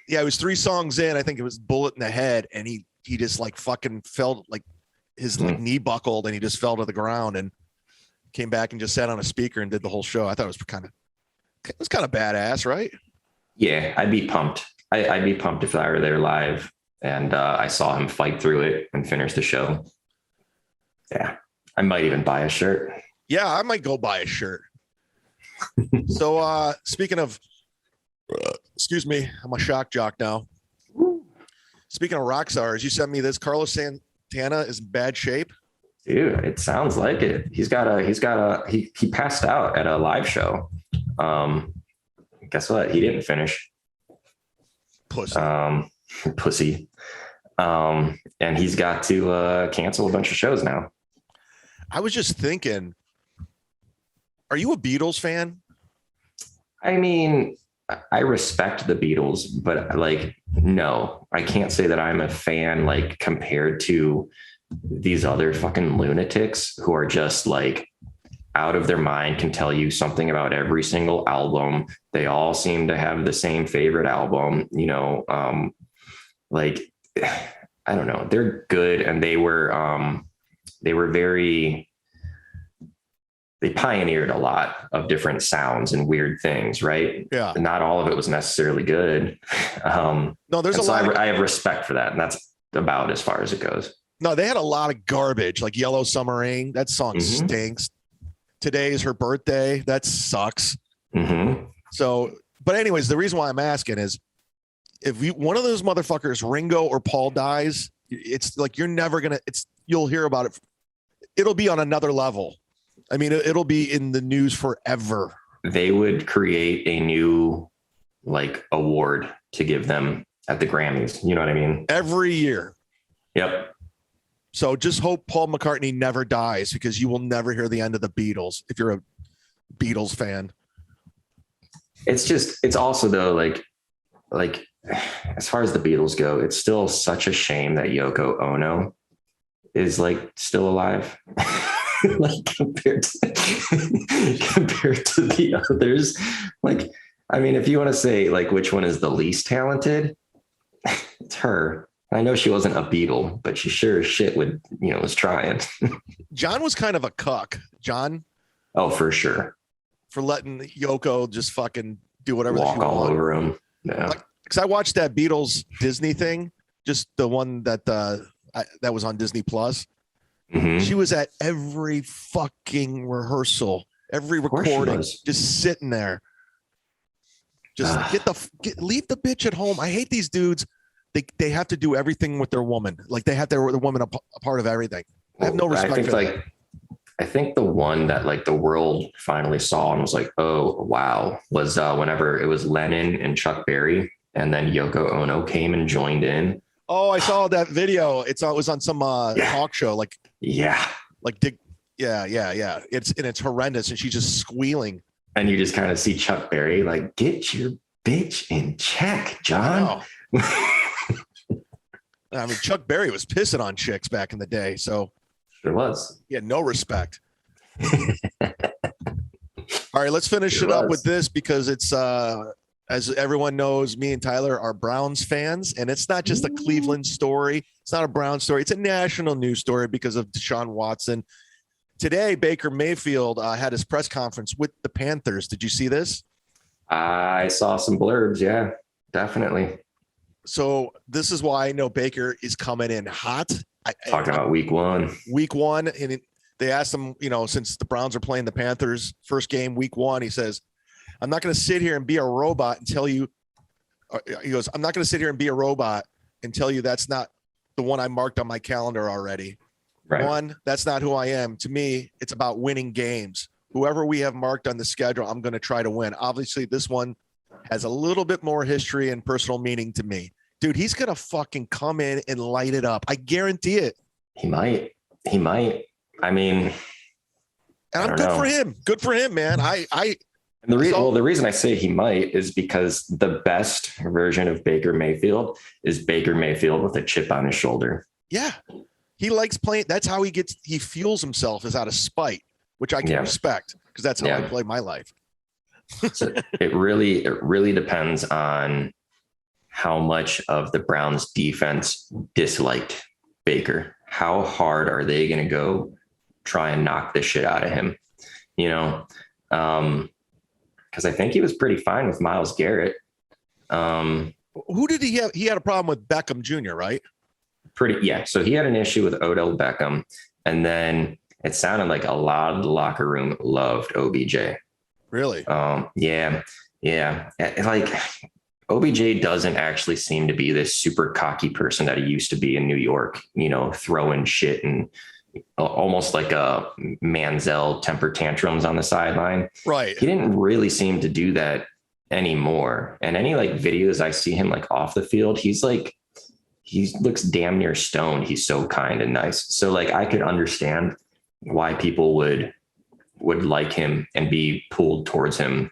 Yeah, it was 3 songs in. I think it was Bullet in the Head, and he just like fucking felt like his like knee buckled, and he just fell to the ground and came back and just sat on a speaker and did the whole show. I thought it was kind of badass, right? Yeah, I'd be pumped. I'd be pumped if I were there live and I saw him fight through it and finish the show. Yeah, I might even buy a shirt. Yeah, I might go buy a shirt. So speaking of, excuse me, I'm a shock jock now. Speaking of rock stars, you sent me this. Carlos Santana is in bad shape. Dude, it sounds like it. He passed out at a live show. Guess what? He didn't finish. Pussy. Pussy. And he's got to cancel a bunch of shows now. I was just thinking, are you a Beatles fan? I mean, I respect the Beatles, but like, no, I can't say that I'm a fan, like compared to these other fucking lunatics who are just like out of their mind, can tell you something about every single album. They all seem to have the same favorite album, like, I don't know. They're good. And they pioneered a lot of different sounds and weird things, right? Yeah. Not all of it was necessarily good. No, there's a lot. I have respect for that. And that's about as far as it goes. No, they had a lot of garbage, like Yellow Summer Rain. That song stinks. Today is her birthday. That sucks. So, but anyways, the reason why I'm asking is if one of those motherfuckers, Ringo or Paul, dies, it's like you'll hear about it. It'll be on another level. I mean, it'll be in the news forever. They would create a new like award to give them at the Grammys. You know what I mean? Every year. Yep. So just hope Paul McCartney never dies, because you will never hear the end of the Beatles if you're a Beatles fan. It's also though, like as far as the Beatles go, it's still such a shame that Yoko Ono is like still alive. Like compared to the others. Like, I mean, if you want to say like which one is the least talented, it's her. I know she wasn't a Beatle, but she sure as shit was trying. John was kind of a cuck. John. Oh, for sure. For letting Yoko just fucking do whatever. Walk all over him. Yeah. Because I watched that Beatles Disney thing, just the one that that was on Disney Plus. She was at every fucking rehearsal, every recording, just sitting there. Just leave the bitch at home. I hate these dudes. They have to do everything with their woman. Like they have the woman a part of everything. I have no respect for that. I think the one that like the world finally saw and was like, oh, wow, was whenever it was Lennon and Chuck Berry, and then Yoko Ono came and joined in. Oh, I saw that video. It was on some talk show. Like Dick. Yeah. It's horrendous. And she's just squealing. And you just kind of see Chuck Berry like, get your bitch in check, John. I mean, Chuck Berry was pissing on chicks back in the day. So sure was. He had no respect. All right, let's finish it up with this, because it's as everyone knows, me and Tyler are Browns fans, and it's not just a Cleveland story. It's not a Browns story. It's a national news story because of Deshaun Watson. Today, Baker Mayfield had his press conference with the Panthers. Did you see this? I saw some blurbs. Yeah, definitely. So this is why I know Baker is coming in hot. Talking about week one. And they asked him, since the Browns are playing the Panthers first game, week one, he says, I'm not going to sit here and be a robot and tell you, he goes, I'm not going to sit here and be a robot and tell you that's not the one I marked on my calendar already. Right. One, that's not who I am. To me, it's about winning games. Whoever we have marked on the schedule, I'm going to try to win. Obviously, this one has a little bit more history and personal meaning to me. Dude, he's going to fucking come in and light it up. I guarantee it. He might. I mean, and I'm good for him. Good for him, man. The reason I say he might is because the best version of Baker Mayfield is Baker Mayfield with a chip on his shoulder. Yeah. He likes playing. That's how he fuels himself, is out of spite, which I can respect, because that's how I play my life. So it really depends on how much of the Browns defense disliked Baker. How hard are they going to go try and knock this shit out of him? You know, because I think he was pretty fine with Myles Garrett. Who did he have? He had a problem with Beckham Jr., right? Yeah. So he had an issue with Odell Beckham, and then it sounded like a lot of the locker room loved OBJ. Really? Yeah. Like OBJ doesn't actually seem to be this super cocky person that he used to be in New York, you know, throwing shit and almost like a Manziel temper tantrums on the sideline. Right. He didn't really seem to do that anymore. And any like videos I see him like off the field, he looks damn near stoned. He's so kind and nice. So like I could understand why people would like him and be pulled towards him.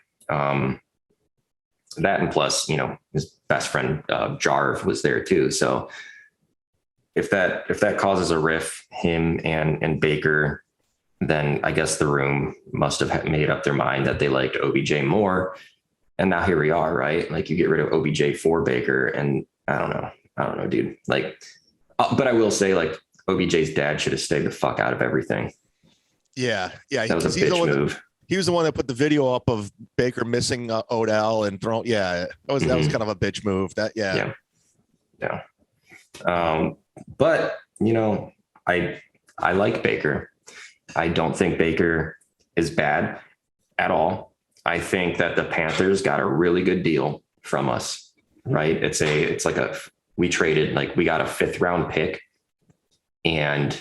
That and plus, you know, his best friend Jarv was there too. So if that causes a riff, him and Baker, then I guess the room must have made up their mind that they liked OBJ more. And now here we are, right? Like you get rid of OBJ for Baker, and I don't know, dude. Like, but I will say, like, OBJ's dad should have stayed the fuck out of everything. Yeah. That was a bitch move. He was the one that put the video up of Baker missing Odell and throwing. Yeah, that was kind of a bitch move. Yeah. But you know, I like Baker. I don't think Baker is bad at all. I think that the Panthers got a really good deal from us, right? We traded, like, we got a 5th round pick, and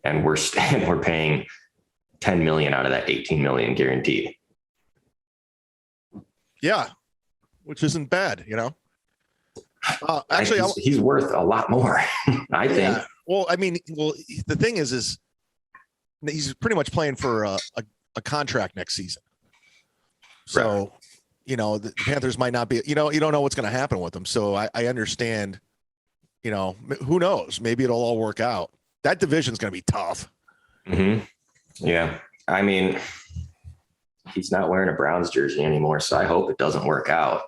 we're paying 10 million out of that 18 million guaranteed. Yeah. Which isn't bad, you know? Actually, he's worth a lot more, I think. Yeah. Well, I mean, the thing is he's pretty much playing for a contract next season. So, right. You know, the Panthers might not be, you know, you don't know what's going to happen with them. So I understand, you know, who knows? Maybe it'll all work out. That division's going to be tough. Mm-hmm. Yeah. I mean, he's not wearing a Browns jersey anymore, so I hope it doesn't work out.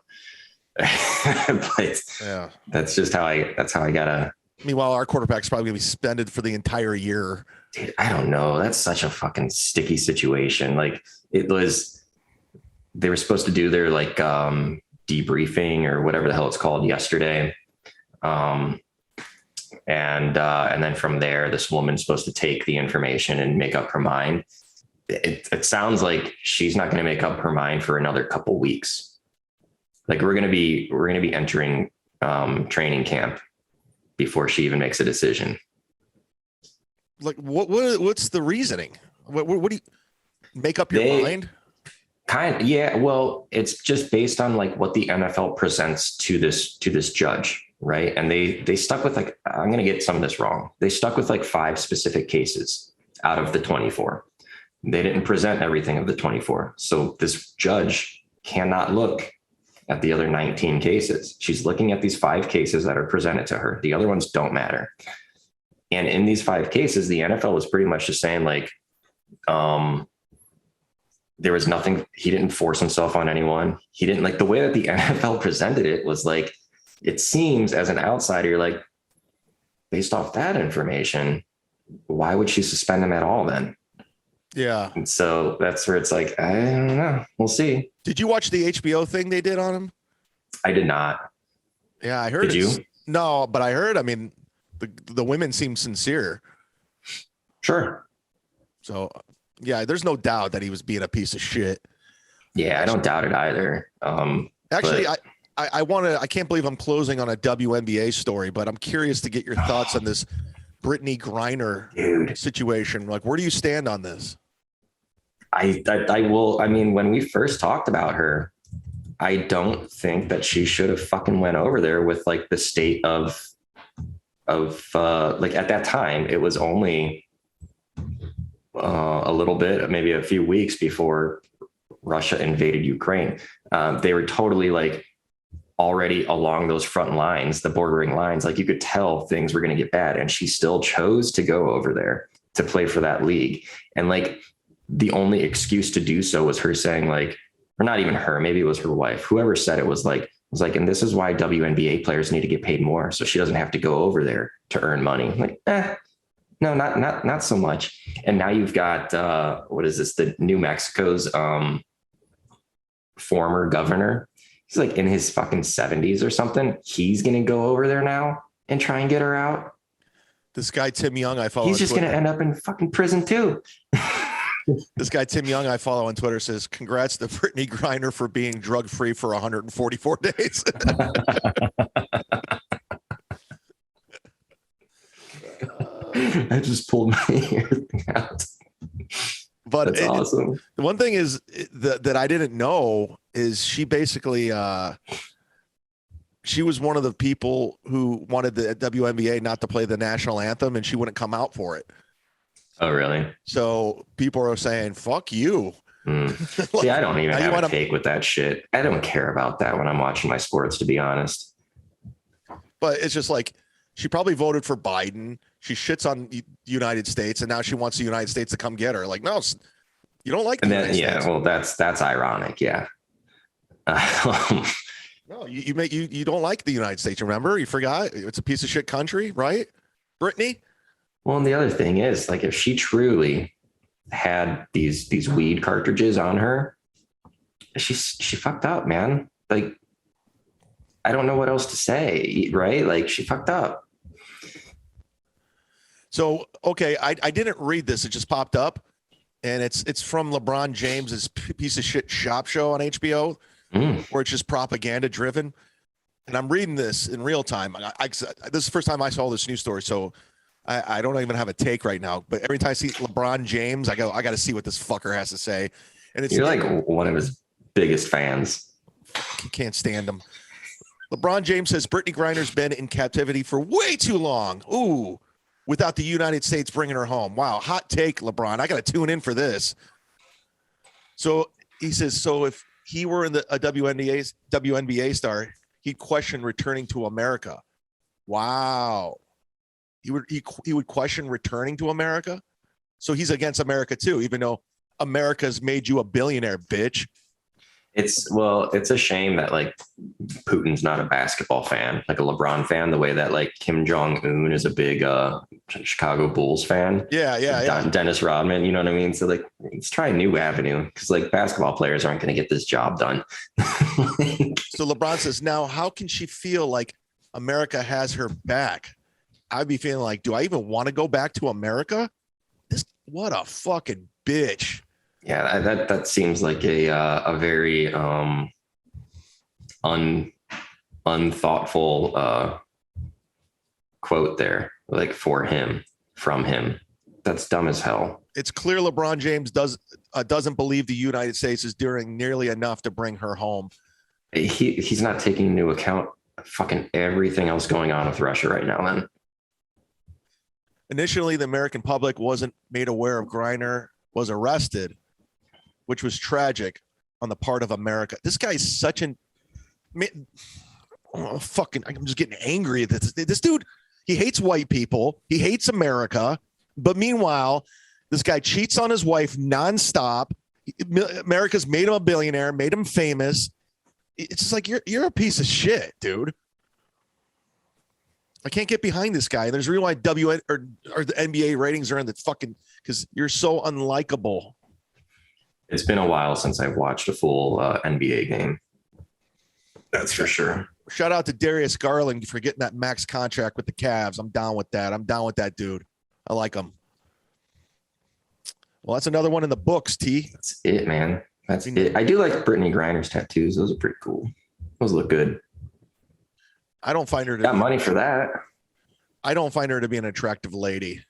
But yeah, that's how I gotta. Meanwhile, our quarterback's probably gonna be suspended for the entire year. Dude, I don't know. That's such a fucking sticky situation. Like, they were supposed to do their like debriefing or whatever the hell it's called yesterday. And then from there, this woman's supposed to take the information and make up her mind. It sounds like she's not going to make up her mind for another couple weeks. Like, we're going to be entering training camp before she even makes a decision. Like, what's the reasoning? What do you make up your mind? Yeah. Well, it's just based on like what the NFL presents to this judge. Right. And they stuck with, like, I'm going to get some of this wrong. They stuck with like 5 specific cases out of the 24. They didn't present everything of the 24. So this judge cannot look at the other 19 cases. She's looking at these 5 cases that are presented to her. The other ones don't matter. And in these 5 cases, the NFL was pretty much just saying, like, there was nothing. He didn't force himself on anyone. He didn't, like, the way that the NFL presented it was like, it seems as an outsider, you're like, based off that information, why would she suspend him at all then? Yeah. And so that's where it's like, I don't know. We'll see. Did you watch the HBO thing they did on him? I did not. Yeah, I heard. Did you? No, but I heard, I mean, the women seem sincere. Sure. So, yeah, there's no doubt that he was being a piece of shit. Yeah, I don't doubt it either. Actually, I can't believe I'm closing on a WNBA story, but I'm curious to get your thoughts on this Brittney Griner situation. Like, where do you stand on this? I will. I mean, when we first talked about her, I don't think that she should have fucking went over there with like the state of like, at that time, it was only a little bit, maybe a few weeks before Russia invaded Ukraine. They were totally like already along those front lines, the bordering lines. Like, you could tell things were going to get bad, and she still chose to go over there to play for that league. And like, the only excuse to do so was her saying, like, or not even her, maybe it was her wife. Whoever said it was like, and this is why WNBA players need to get paid more, so she doesn't have to go over there to earn money. I'm like, no, not so much. And now you've got what is this? The New Mexico's former governor. He's like in his fucking 70s or something. He's gonna go over there now and try and get her out. This guy Tim Young, I follow. He's just gonna end up in fucking prison too. This guy Tim Young, I follow on Twitter, says, "Congrats to Brittney Griner for being drug free for 144 days." I just pulled my ear out. But that's awesome. The one thing is that I didn't know is she basically she was one of the people who wanted the WNBA not to play the national anthem, and she wouldn't come out for it. Oh, really? So people are saying, "Fuck you." Like, see, I don't even have a take with that shit. I don't care about that when I'm watching my sports, to be honest. But it's just like she probably voted for Biden. She shits on the United States, and now she wants the United States to come get her. Like, no, you don't like. And then, yeah, well, that's ironic. Yeah. No, you don't like the United States. Remember, you forgot it's a piece of shit country, right, Brittney? Well, and the other thing is, like, if she truly had these weed cartridges on her, she fucked up, man. Like, I don't know what else to say, right? Like, she fucked up. So, okay, I didn't read this. It just popped up, and it's from LeBron James's piece of shit shop show on HBO, where it's just propaganda driven. And I'm reading this in real time. This is the first time I saw this news story, so I don't even have a take right now. But every time I see LeBron James, I got to see what this fucker has to say. And you're like one of his biggest fans. You can't stand him. LeBron James says Brittney Griner's been in captivity for way too long. Ooh. Without the United States bringing her home. Wow, hot take, LeBron. I got to tune in for this. So he says, so if he were a WNBA star, he'd question returning to America. Wow. He would question returning to America? So he's against America too, even though America's made you a billionaire, bitch. It's a shame that like Putin's not a basketball fan, like a LeBron fan, the way that like Kim Jong-un is a big Chicago Bulls fan. Yeah. Dennis Rodman, you know what I mean? So like, let's try a new avenue because like basketball players aren't going to get this job done. So LeBron says, now how can she feel like America has her back? I'd be feeling like, do I even want to go back to America? What a fucking bitch. Yeah, that seems like a very unthoughtful quote there, like from him. That's dumb as hell. It's clear LeBron James doesn't believe the United States is doing nearly enough to bring her home. He's not taking into account fucking everything else going on with Russia right now, man. Initially, the American public wasn't made aware of Griner was arrested, which was tragic on the part of America. This guy's such an I'm just getting angry at this dude. He hates white people. He hates America. But meanwhile, this guy cheats on his wife nonstop. America's made him a billionaire, made him famous. It's just like, you're a piece of shit, dude. I can't get behind this guy. There's a reason why the NBA ratings are in the fucking, because you're so unlikable. It's been a while since I've watched a full NBA game. That's for sure. Shout out to Darius Garland for getting that max contract with the Cavs. I'm down with that. I'm down with that dude. I like him. Well, that's another one in the books, T. That's it, man. That's it. I do like Brittney Griner's tattoos. Those are pretty cool. Those look good. I don't find her to got money for that. I don't find her to be an attractive lady.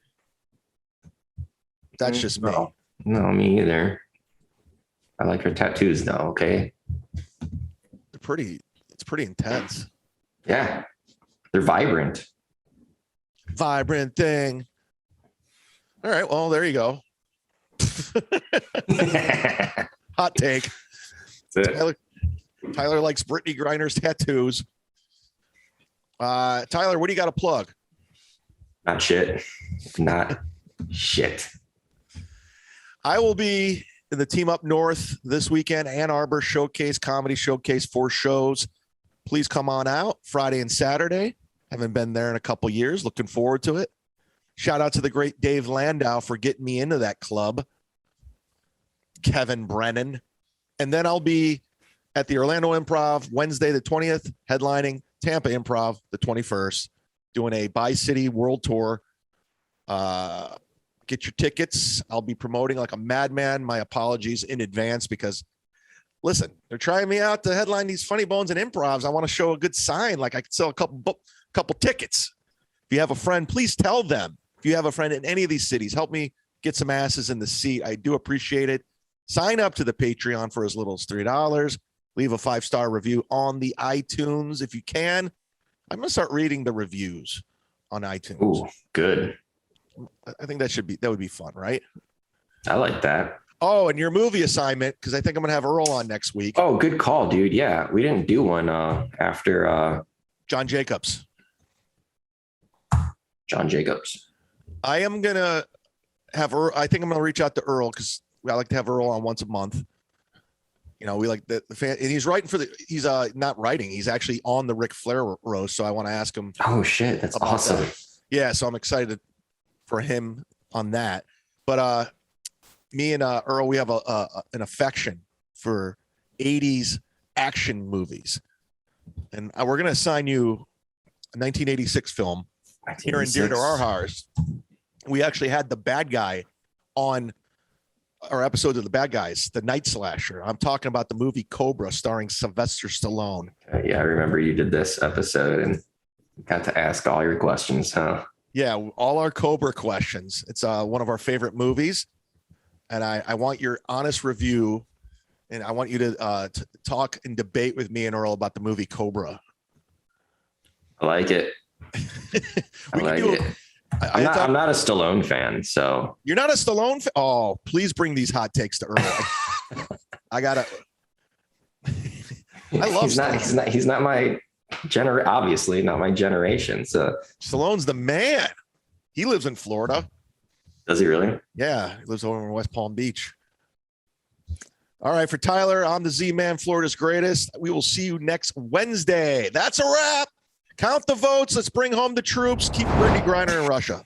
That's just me. No, me either. I like her tattoos though. Okay. It's pretty intense. Yeah. They're vibrant. Vibrant thing. All right. Well, there you go. Hot take. Tyler likes Brittney Griner's tattoos. Tyler, what do you got to plug? Not shit. Not shit. I will be the team up north this weekend, Ann Arbor Showcase, Comedy Showcase, 4 shows. Please come on out Friday and Saturday. Haven't been there in a couple years. Looking forward to it. Shout out to the great Dave Landau for getting me into that club. Kevin Brennan. And then I'll be at the Orlando Improv Wednesday, the 20th, headlining Tampa Improv the 21st, doing a Bi-City World Tour. Get your tickets. I'll be promoting like a madman. My apologies in advance because, listen, they're trying me out to headline these Funny Bones and Improvs. I want to show a good sign. Like I could sell a couple tickets. If you have a friend, please tell them. If you have a friend in any of these cities, help me get some asses in the seat. I do appreciate it. Sign up to the Patreon for as little as $3. Leave a 5-star review on the iTunes if you can. I'm going to start reading the reviews on iTunes. Ooh, good. I think that would be fun, right? I like that. Oh, and your movie assignment, because I think I'm going to have Earl on next week. Oh, good call, dude. Yeah, we didn't do one after John Jacobs. John Jacobs. I am going to have Earl. I think I'm going to reach out to Earl because I like to have Earl on once a month. You know, we like the fan, and he's writing he's not writing. He's actually on the Ric Flair roast. So I want to ask him. Oh shit. That's awesome. That. Yeah. So I'm excited for him on that. But me and Earl, we have an affection for 80s action movies. And we're going to assign you a 1986 film here and dear to our hearts. We actually had the bad guy on our episodes of the bad guys, the Night Slasher. I'm talking about the movie Cobra starring Sylvester Stallone. Yeah, I remember you did this episode and got to ask all your questions, huh? Yeah, all our Cobra questions. It's one of our favorite movies. And I want your honest review. And I want you to talk and debate with me and Earl about the movie Cobra. I like it. I like it. I'm not a Stallone fan, so. You're not a Stallone fan? Oh, please bring these hot takes to Earl. I love Stallone. He's not my obviously not my generation. So Stallone's the man. He lives in Florida. Does he really? Yeah, he lives over in West Palm Beach. All right, for Tyler, I'm the Z-Man, Florida's greatest. We will see you next Wednesday. That's a wrap. Count the votes. Let's bring home the troops. Keep Brittney Griner in Russia.